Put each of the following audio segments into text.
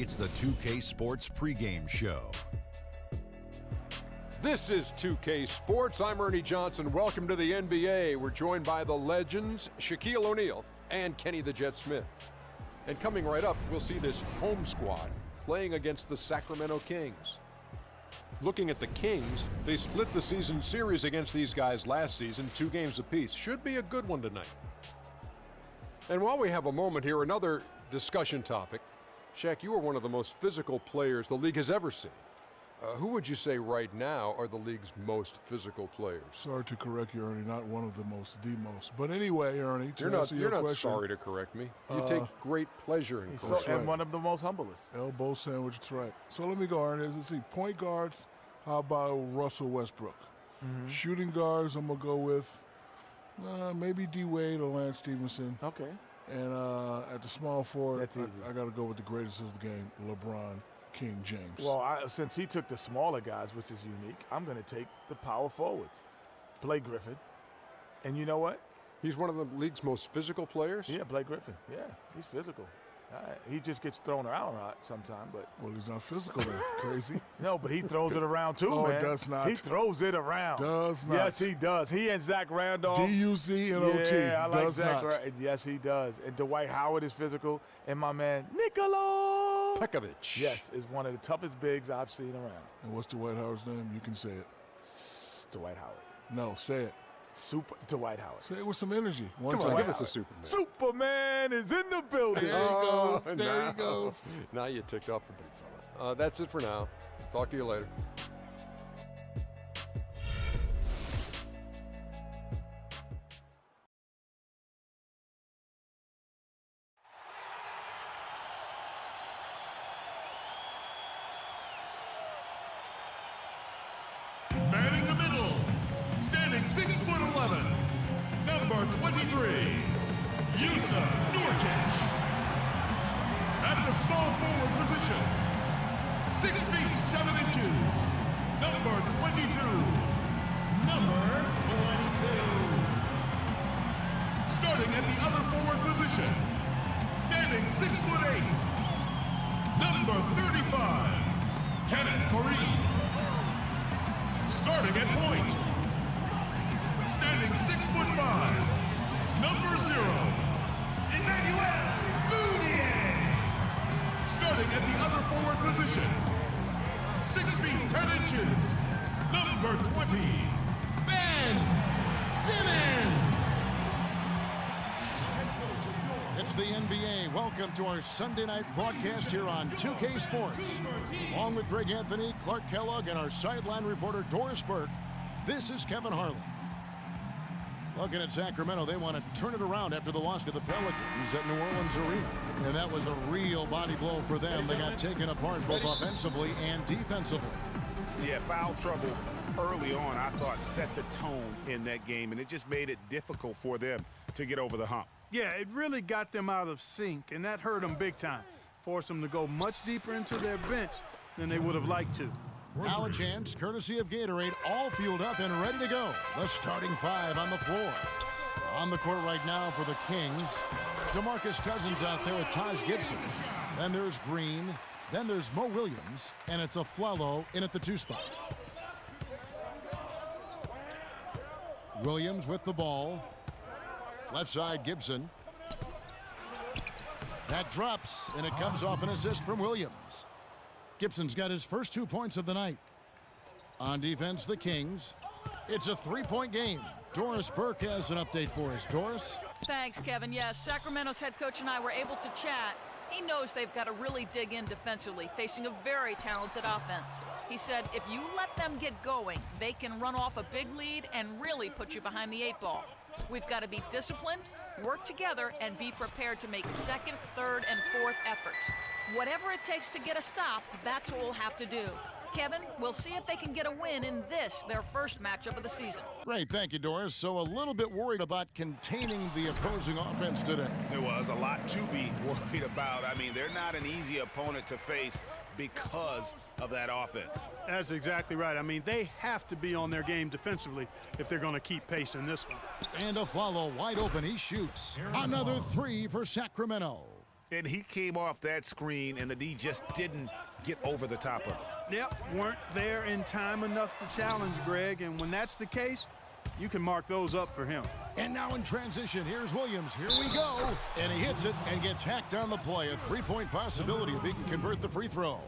It's the 2K Sports pregame show. This is 2K Sports. I'm Ernie Johnson. Welcome to the NBA. We're joined by the legends, Shaquille O'Neal and Kenny the Jet Smith. And coming right up, we'll see this home squad playing against the Sacramento Kings. Looking at the Kings, they split the season series against these guys last season, 2 games apiece. Should be a good one tonight. And while we have a moment here, another discussion topic. Shaq, you are one of the most physical players the league has ever seen. Who would you say right now are the league's most physical players? Sorry to correct you, Ernie. Not one of the most, the most. But anyway, Ernie, to answer you're your not question, sorry to correct me. You take great pleasure in correcting. And one of the most humblest. Elbow sandwich, that's right. So let me go, Ernie. Let's see. Point guards, how about Russell Westbrook? Shooting guards, I'm going to go with maybe D. Wade or Lance Stevenson. Okay. And at the small forward, That's easy. I got to go with the greatest of the game, LeBron King James. Well, since he took the smaller guys, which is unique, I'm going to take the power forwards. Blake Griffin. And you know what? He's one of the league's most physical players? Yeah, Blake Griffin. Yeah, he's physical. He just gets thrown around a lot sometimes, but Well, he's not physical then. Crazy. no, but he throws it around too, Oh, man. does not. He throws it around. Does not. Yes, he does. He and Zach Randolph. D-U-Z-N-O-T. Yeah, I like does Zach. not. Yes, he does. And Dwight Howard is physical. And my man Nikola Pekovic. Yes, is one of the toughest bigs I've seen around. And what's Dwight Howard's name? You can say it. Dwight Howard. No, say it. Super Dwight Howard. Say it with some energy. One Come time. on, give us a Superman. Superman is in the building. There he goes. Oh, There now- he goes. Now you ticked off the big fella. That's it for now. Talk to you later. Manning the middle, standing 6'11", number 23, Yusuf Nurkic. At the small forward position, 6 feet 7 inches, number 22, number 22. Starting at the other forward position, standing 6'8", number 35, Kenneth Fareed. Starting at point, standing 6'5", number 0, Emmanuel Mudiay. Starting at the other forward position, 6 feet 10 inches, number 20, Ben Simmons. It's the NBA. Welcome to our Sunday night broadcast here on 2K Sports. Along with Greg Anthony, Clark Kellogg, and our sideline reporter Doris Burke, this is Kevin Harlan. Looking at Sacramento, they want to turn it around after the loss to the Pelicans at New Orleans Arena. And that was a real body blow for them. They got taken apart both offensively and defensively. Yeah, foul trouble early on, I thought, set the tone in that game, and it just made it difficult for them to get over the hump. Yeah, it really got them out of sync, and that hurt them big time. Forced them to go much deeper into their bench than they would have liked to. Now a chance, courtesy of Gatorade, all fueled up and ready to go. The starting 5 on the floor. On the court right now for the Kings, DeMarcus Cousins out there with Taj Gibson. Then there's Green. Then there's Mo Williams. And it's Aflalo in at the 2 spot. Williams with the ball. Left side, Gibson. That drops, and it comes off an assist from Williams. Gibson's got his first 2 points of the night. On defense, the Kings. It's a 3-point game. Doris Burke has an update for us. Doris? Thanks, Kevin. Yes, Sacramento's head coach and I were able to chat. He knows they've got to really dig in defensively, facing a very talented offense. He said if you let them get going, they can run off a big lead and really put you behind the 8 ball. We've got to be disciplined, work together, and be prepared to make 2nd, 3rd, and 4th efforts. Whatever it takes to get a stop, that's what we'll have to do. Kevin, we'll see if they can get a win in this, their first matchup of the season. Great, thank you, Doris. So a little bit worried about containing the opposing offense today. There was a lot to be worried about. I mean, they're not an easy opponent to face because of that offense. That's exactly right. I mean, they have to be on their game defensively if they're going to keep pace in this one. And Aflalo wide open, he shoots. Another 3 for Sacramento. And he came off that screen, and the D just didn't get over the top of it. Yep, weren't there in time enough to challenge Greg, and when that's the case, you can mark those up for him. And now in transition, here's Williams. Here we go. And he hits it and gets hacked on the play. A three-point possibility if he can convert the free throw.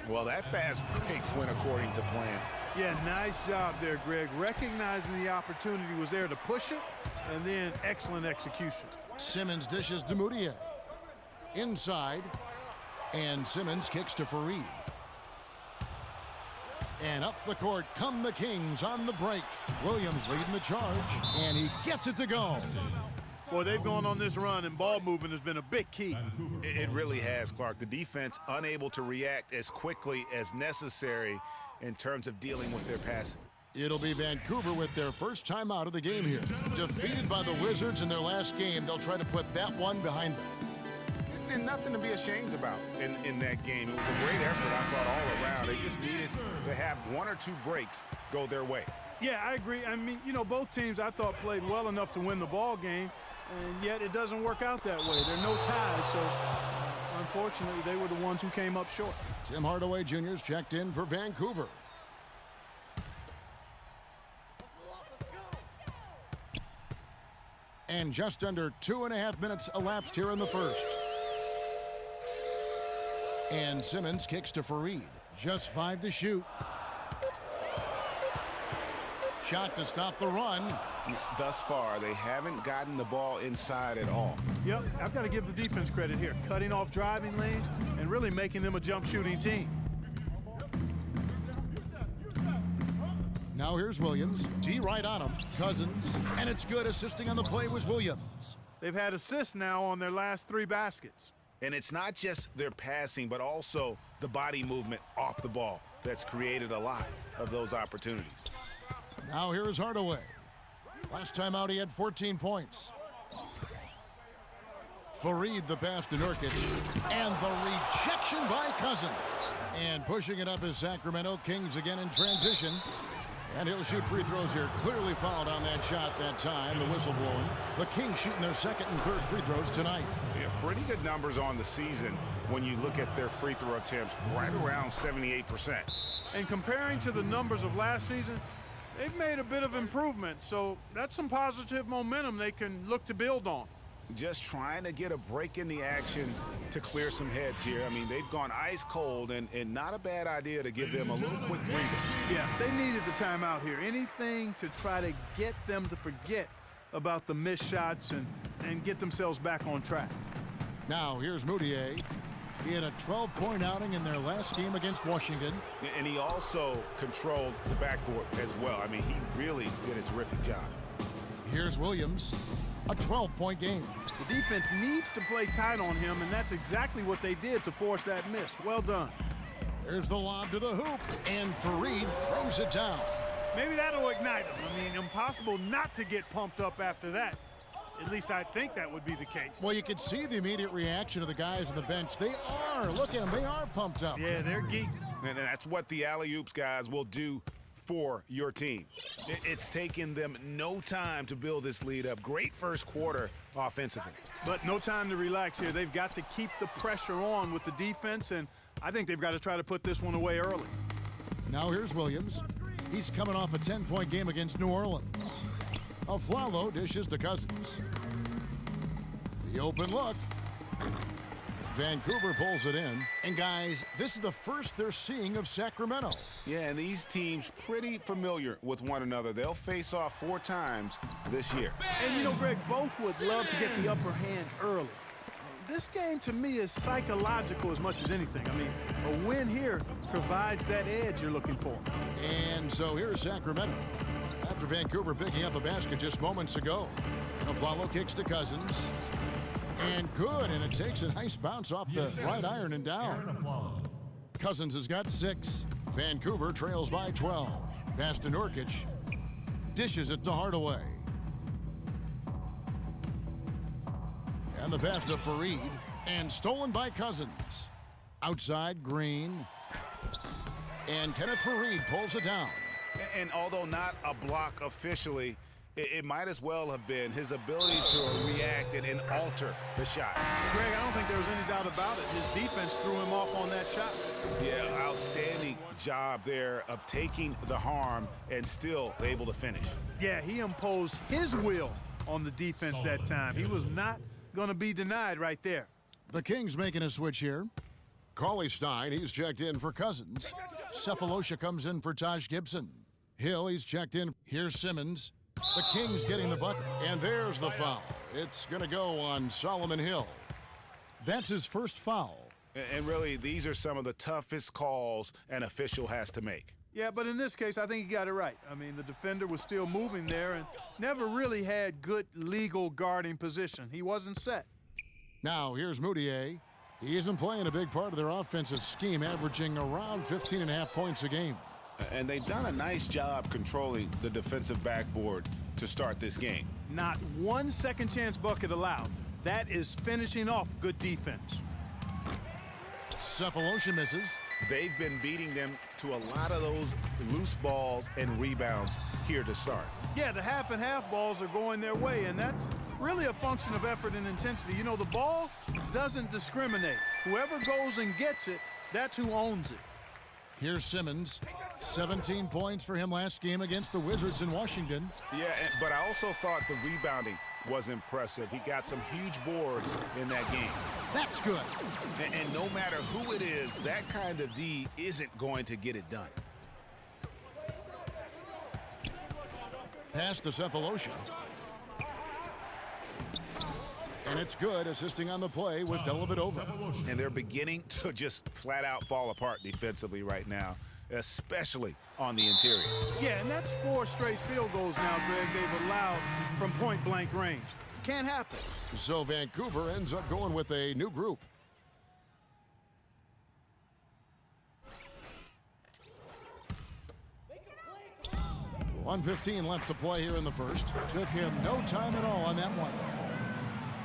Well, that fast break went according to plan. Yeah, nice job there, Greg. Recognizing the opportunity was there to push it, and then excellent execution. Simmons dishes to Moutier. Inside, and Simmons kicks to Fareed. And up the court come the Kings on the break. Williams leading the charge, and he gets it to go. Boy, they've gone on this run, and ball movement has been a big key. It really has, Clark. The defense unable to react as quickly as necessary in terms of dealing with their passing. It'll be Vancouver with their first time out of the game here. Defeated by the Wizards in their last game, they'll try to put that one behind them. And nothing to be ashamed about in that game. It was a great effort, I thought, all around. They just needed to have one or two breaks go their way. Yeah, I agree. I mean, you know, both teams I thought played well enough to win the ball game, and yet it doesn't work out that way. There are no ties, so unfortunately they were the ones who came up short. Tim Hardaway Jr.'s checked in for Vancouver. And just under 2.5 minutes elapsed here in the first. And Simmons kicks to Fareed. Just 5 to shoot. Shot to stop the run. Thus far, they haven't gotten the ball inside at all. Yep, I've got to give the defense credit here. Cutting off driving lanes and really making them a jump shooting team. Now here's Williams. D right on him. Cousins. And it's good. Assisting on the play was Williams. They've had assists now on their last 3 baskets. And it's not just their passing, but also the body movement off the ball that's created a lot of those opportunities. Now here's Hardaway. Last time out, he had 14 points. Fareed the pass to Nurkic. And the rejection by Cousins. And pushing it up is Sacramento Kings again in transition. And he'll shoot free throws here. Clearly fouled on that shot that time. The whistle blowing. The Kings shooting their second and third free throws tonight. Yeah, pretty good numbers on the season when you look at their free throw attempts, right around 78%. And comparing to the numbers of last season, they've made a bit of improvement. So that's some positive momentum they can look to build on. Just trying to get a break in the action to clear some heads here. I mean, they've gone ice cold, and not a bad idea to give them a little quick breather. Yeah, they needed the timeout here. Anything to try to get them to forget about the missed shots and get themselves back on track. Now here's Moutier. He had a 12-point outing in their last game against Washington. And he also controlled the backboard as well. I mean, he really did a terrific job. Here's Williams. A 12-point game. The defense needs to play tight on him, and that's exactly what they did to force that miss. Well done. There's the lob to the hoop, and Fareed throws it down. Maybe that'll ignite him. I mean, impossible not to get pumped up after that. At least I think that would be the case. Well, you can see the immediate reaction of the guys on the bench. They are. Look at them. They are pumped up. Yeah, they're geeked. And that's what the alley-oops guys will do for your team. It's taken them no time to build this lead up. Great first quarter offensively. But no time to relax here. They've got to keep the pressure on with the defense, and I think they've got to try to put this one away early. Now here's Williams. He's coming off a 10-point game against New Orleans. Aflalo dishes to Cousins. The open look. Vancouver pulls it in. And guys, this is the first they're seeing of Sacramento. Yeah, and these teams pretty familiar with one another. They'll face off 4 times this year. And you know, Greg, both would love to get the upper hand early. This game to me is psychological as much as anything. I mean, a win here provides that edge you're looking for. And so here's Sacramento. After Vancouver picking up a basket just moments ago. And Aflalo kicks to Cousins. And good, and it takes a nice bounce off the right iron and down. Cousins has got 6. Vancouver trails by 12. Pass to Nurkic. Dishes it to Hardaway. And the pass to Fareed. And stolen by Cousins. Outside, Green. And Kenneth Fareed pulls it down. And although not a block officially, It might as well have been his ability to react and alter the shot. Greg, I don't think there was any doubt about it. His defense threw him off on that shot. Yeah, outstanding job there of taking the harm and still able to finish. Yeah, he imposed his will on the defense that time. He was not going to be denied right there. The Kings making a switch here. Cauley Stein, he's checked in for Cousins. Cephalosha comes in for Taj Gibson. Hill, he's checked in. Here's Simmons. The Kings getting the bucket. And there's the foul. It's going to go on Solomon Hill. That's his first foul. And really, these are some of the toughest calls an official has to make. Yeah, but in this case, I think he got it right. I mean, the defender was still moving there and never really had good legal guarding position. He wasn't set. Now, here's Moutier. He isn't playing a big part of their offensive scheme, averaging around 15.5 points a game. And they've done a nice job controlling the defensive backboard to start this game. Not one second chance bucket allowed. That is finishing off good defense. Cephalosha misses. They've been beating them to a lot of those loose balls and rebounds here to start. Yeah, the half and half balls are going their way, and that's really a function of effort and intensity. You know, the ball doesn't discriminate. Whoever goes and gets it, that's who owns it. Here's Simmons. 17 points for him last game against the Wizards in Washington. Yeah, but I also thought the rebounding was impressive. He got some huge boards in that game. That's good. And no matter who it is, that kind of D isn't going to get it done. Pass to Cephalosha. And it's good, assisting on the play with Dellavedova. And they're beginning to just flat out fall apart defensively right now, especially on the interior. Yeah, and that's 4 straight field goals now, Greg, they've allowed from point-blank range. Can't happen. So Vancouver ends up going with a new group. .115 left to play here in the first. Took him no time at all on that one.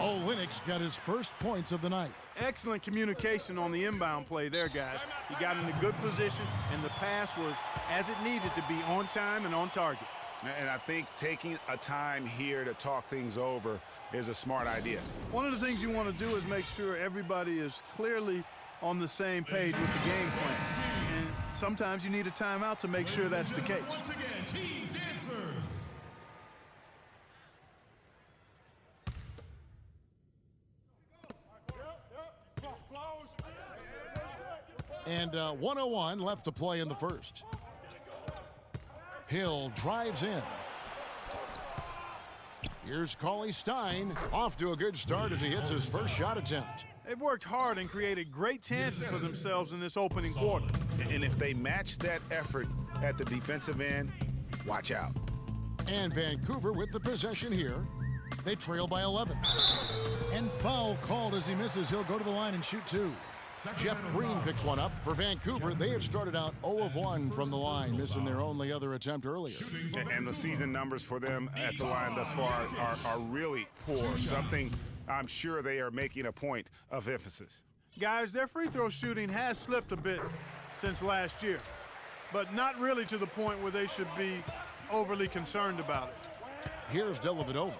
Olynyk got his first points of the night. Excellent communication on the inbound play there, guys. He got in a good position, and the pass was as it needed to be, on time and on target. And I think taking a time here to talk things over is a smart idea. One of the things you want to do is make sure everybody is clearly on the same page with the game plan. And sometimes you need a timeout to make sure that's the case. Once again, team dancers. And 101 left to play in the first. Hill drives in. Here's Cauley Stein, off to a good start as he hits his first shot attempt. They've worked hard and created great chances for themselves in this opening quarter. And if they match that effort at the defensive end, watch out. And Vancouver with the possession here. They trail by 11. And foul called as he misses. He'll go to the line and shoot 2. Jeff Green picks one up for Vancouver. They have started out 0 of 1 from the line, missing their only other attempt earlier. And the season numbers for them at the line thus far are really poor. Something I'm sure they are making a point of emphasis. Guys, their free throw shooting has slipped a bit since last year, but not really to the point where they should be overly concerned about it. Here's Dellavedova.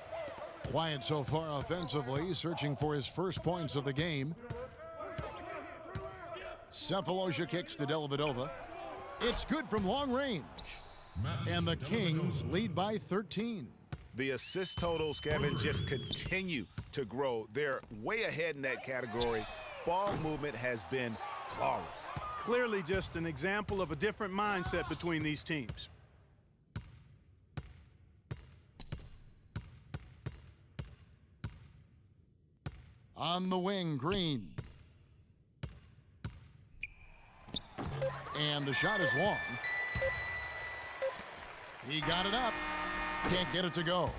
Quiet so far offensively, searching for his first points of the game. Cephalosha kicks to Dellavedova. It's good from long range. And the Kings lead by 13. The assist totals, Kevin, just continue to grow. They're way ahead in that category. Ball movement has been flawless. Clearly just an example of a different mindset between these teams. On the wing, Green. And the shot is long. He got it up. Can't get it to go.